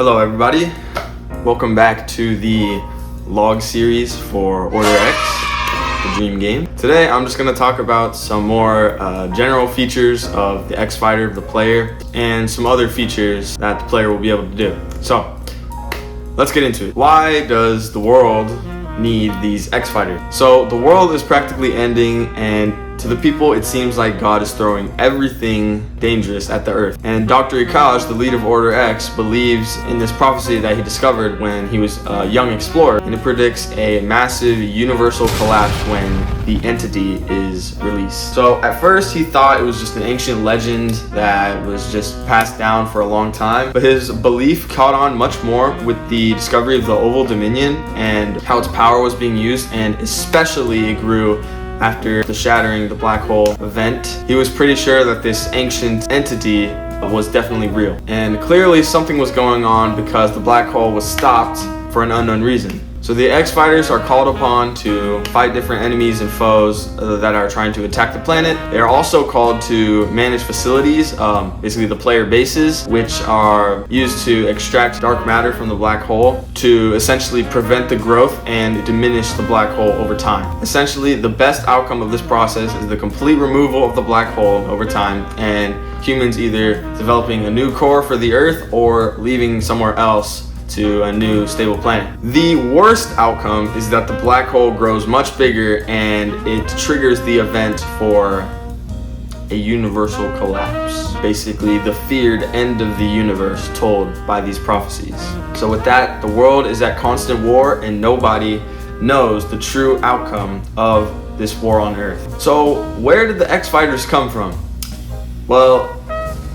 Hello everybody, welcome back to the log series for Order X, the dream game. Today I'm just going to talk about some more general features of the X Fighter, the player, and some other features that the player will be able to do. So, let's get into it. Why does the world need these X Fighters? So, the world is practically ending, and to the people, it seems like God is throwing everything dangerous at the earth. And Dr. Ikaj, the leader of Order X, believes in this prophecy that he discovered when he was a young explorer, and it predicts a massive universal collapse when the entity is released. So at first he thought it was just an ancient legend that was just passed down for a long time, but his belief caught on much more with the discovery of the Oval Dominion and how its power was being used, and especially it grew after the shattering the black hole event. He was pretty sure that this ancient entity was definitely real. And clearly something was going on because the black hole was stopped for an unknown reason. So the X Fighters are called upon to fight different enemies and foes that are trying to attack the planet. They are also called to manage facilities, basically the player bases, which are used to extract dark matter from the black hole to essentially prevent the growth and diminish the black hole over time. Essentially, the best outcome of this process is the complete removal of the black hole over time, and humans either developing a new core for the Earth or leaving somewhere else to a new stable planet. The worst outcome is that the black hole grows much bigger and it triggers the event for a universal collapse. Basically the feared end of the universe told by these prophecies. So with that, the world is at constant war and nobody knows the true outcome of this war on Earth. So where did the X Fighters come from? Well,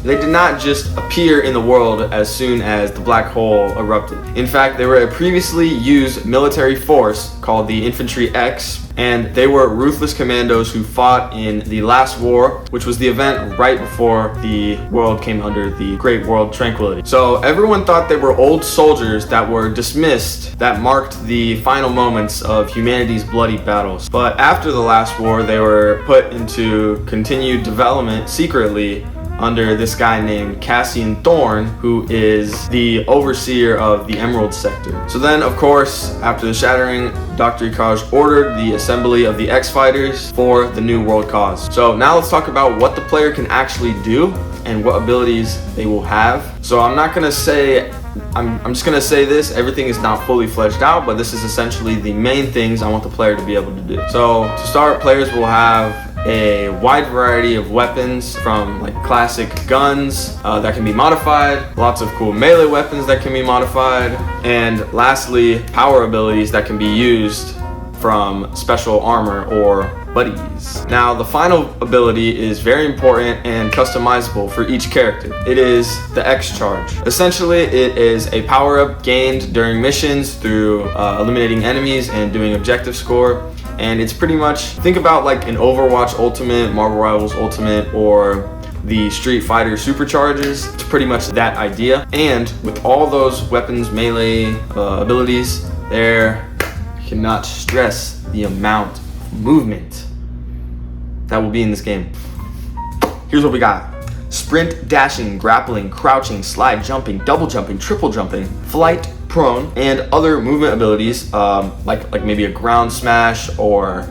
they did not just appear in the world as soon as the black hole erupted. In fact, they were a previously used military force called the Infantry X, and they were ruthless commandos who fought in the last war, which was the event right before the world came under the Great World Tranquility. So everyone thought they were old soldiers that were dismissed, that marked the final moments of humanity's bloody battles. But after the last war, they were put into continued development secretly under this guy named Cassian Thorn, who is the overseer of the Emerald Sector. So then, of course, after the shattering, Dr. Ikaj ordered the assembly of the X Fighters for the new world cause. So now let's talk about what the player can actually do and what abilities they will have. So I'm just gonna say this, everything is not fully fledged out, but this is essentially the main things I want the player to be able to do. So to start, players will have a wide variety of weapons, from like classic guns that can be modified, lots of cool melee weapons that can be modified, and lastly, power abilities that can be used from special armor or buddies. Now, the final ability is very important and customizable for each character. It is the X Charge. Essentially, it is a power-up gained during missions through eliminating enemies and doing objective score. And it's pretty much, think about like an Overwatch Ultimate, Marvel Rivals Ultimate, or the Street Fighter Supercharges. It's pretty much that idea. And with all those weapons, melee abilities, there cannot stress the amount of movement that will be in this game. Here's what we got. Sprint, dashing, grappling, crouching, slide, jumping, double jumping, triple jumping, flight, prone, and other movement abilities, like maybe a ground smash or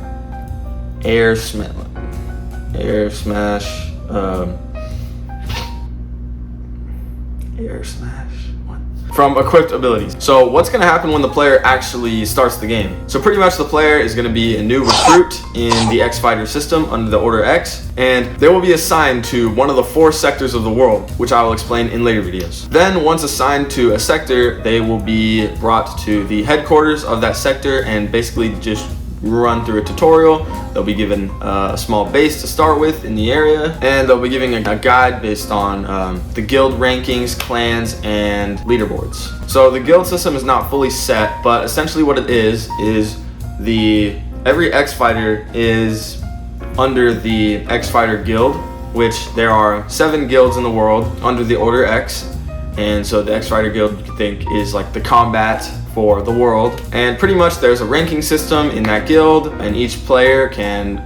air smash, from equipped abilities. So what's going to happen when the player actually starts the game? So pretty much the player is going to be a new recruit in the X Fighter system under the Order X, and they will be assigned to one of the 4 sectors of the world, which I will explain in later videos. Then once assigned to a sector, they will be brought to the headquarters of that sector and basically just run through a tutorial. They'll be given a small base to start with in the area, and they'll be giving a guide based on the guild rankings, clans, and leaderboards. So the guild system is not fully set, but essentially what it is every X Fighter is under the X Fighter Guild, which there are 7 guilds in the world under the Order X. And so the X Fighter Guild, you could think, is like the combat for the world, and pretty much there's a ranking system in that guild, and each player can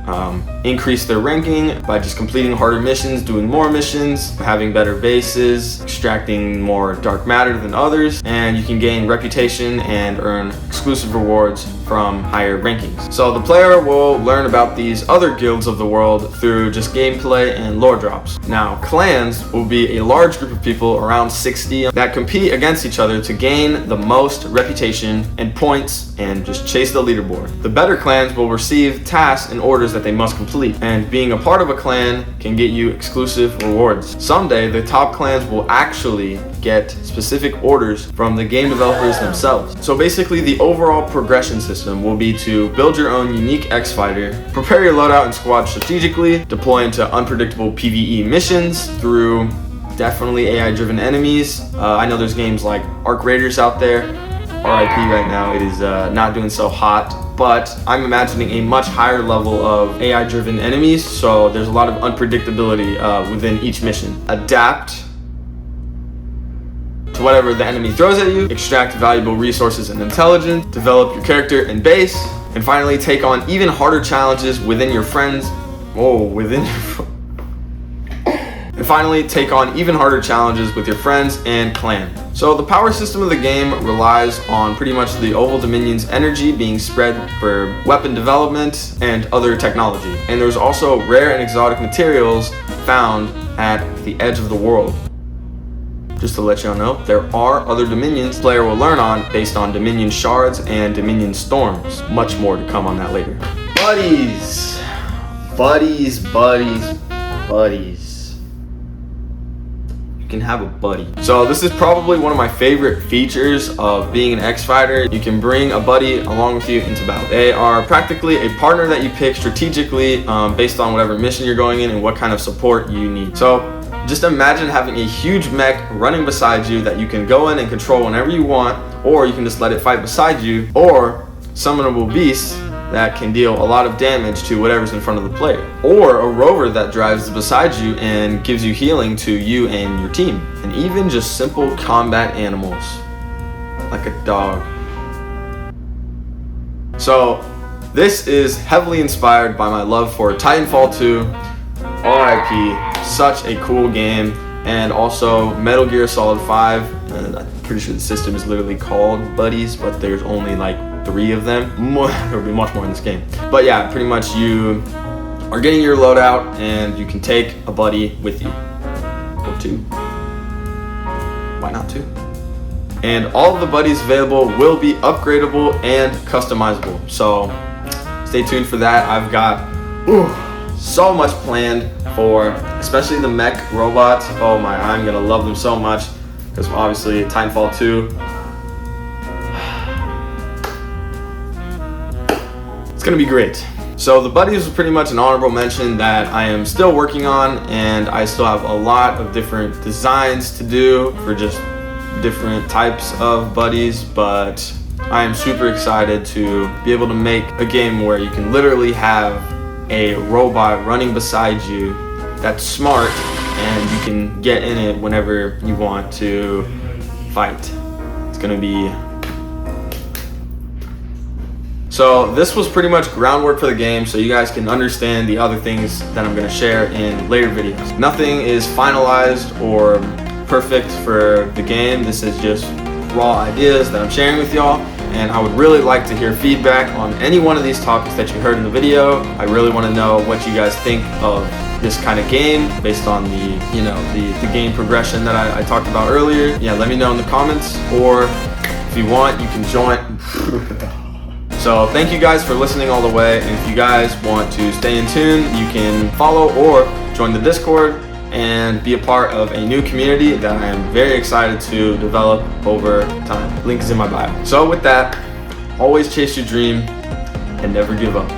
increase their ranking by just completing harder missions, doing more missions, having better bases, extracting more dark matter than others, and you can gain reputation and earn exclusive rewards from higher rankings. So the player will learn about these other guilds of the world through just gameplay and lore drops. Now, clans will be a large group of people, around 60, that compete against each other to gain the most reputation and points and just chase the leaderboard. The better clans will receive tasks and orders that they must complete, and being a part of a clan can get you exclusive rewards. Someday, the top clans will actually get specific orders from the game developers themselves. So basically, the overall progression system will be to build your own unique X Fighter, prepare your loadout and squad strategically, deploy into unpredictable PvE missions through definitely AI-driven enemies. I know there's games like Arc Raiders out there. RIP right now, it is not doing so hot, but I'm imagining a much higher level of AI-driven enemies, so there's a lot of unpredictability within each mission. Adapt to whatever the enemy throws at you, extract valuable resources and intelligence, develop your character and base, and finally take on even harder challenges within your friends. And finally, take on even harder challenges with your friends and clan. So the power system of the game relies on pretty much the Oval Dominion's energy being spread for weapon development and other technology. And there's also rare and exotic materials found at the edge of the world. Just to let y'all know, there are other Dominions the player will learn on based on Dominion shards and Dominion storms. Much more to come on that later. Buddies. Buddies, buddies, buddies. You can have a buddy. So this is probably one of my favorite features of being an X Fighter. You can bring a buddy along with you into battle. They are practically a partner that you pick strategically based on whatever mission you're going in and what kind of support you need. So just imagine having a huge mech running beside you that you can go in and control whenever you want, or you can just let it fight beside you, or summonable beasts that can deal a lot of damage to whatever's in front of the player, or a rover that drives beside you and gives you healing to you and your team, and even just simple combat animals like a dog. So this is heavily inspired by my love for Titanfall 2, RIP, such a cool game, and also Metal Gear Solid 5. I'm pretty sure the system is literally called Buddies, but there's only like 3 of them. There'll be much more in this game. But yeah, pretty much you are getting your loadout and you can take a buddy with you. Or 2. Why not 2? And all of the buddies available will be upgradable and customizable. So stay tuned for that. I've got so much planned for especially the mech robots. Oh my, I'm gonna love them so much because obviously Titanfall 2. It's gonna be great. So the buddies was pretty much an honorable mention that I am still working on, and I still have a lot of different designs to do for just different types of buddies, but I am super excited to be able to make a game where you can literally have a robot running beside you that's smart, and you can get in it whenever you want to fight. It's gonna be... So this was pretty much groundwork for the game, so you guys can understand the other things that I'm gonna share in later videos. Nothing is finalized or perfect for the game. This is just raw ideas that I'm sharing with y'all, and I would really like to hear feedback on any one of these topics that you heard in the video. I really want to know what you guys think of this kind of game based on the game progression that I talked about earlier. Yeah, let me know in the comments, or if you want, you can join. So thank you guys for listening all the way, and if you guys want to stay in tune, you can follow or join the Discord and be a part of a new community that I am very excited to develop over time. Link is in my bio. So with that, always chase your dream and never give up.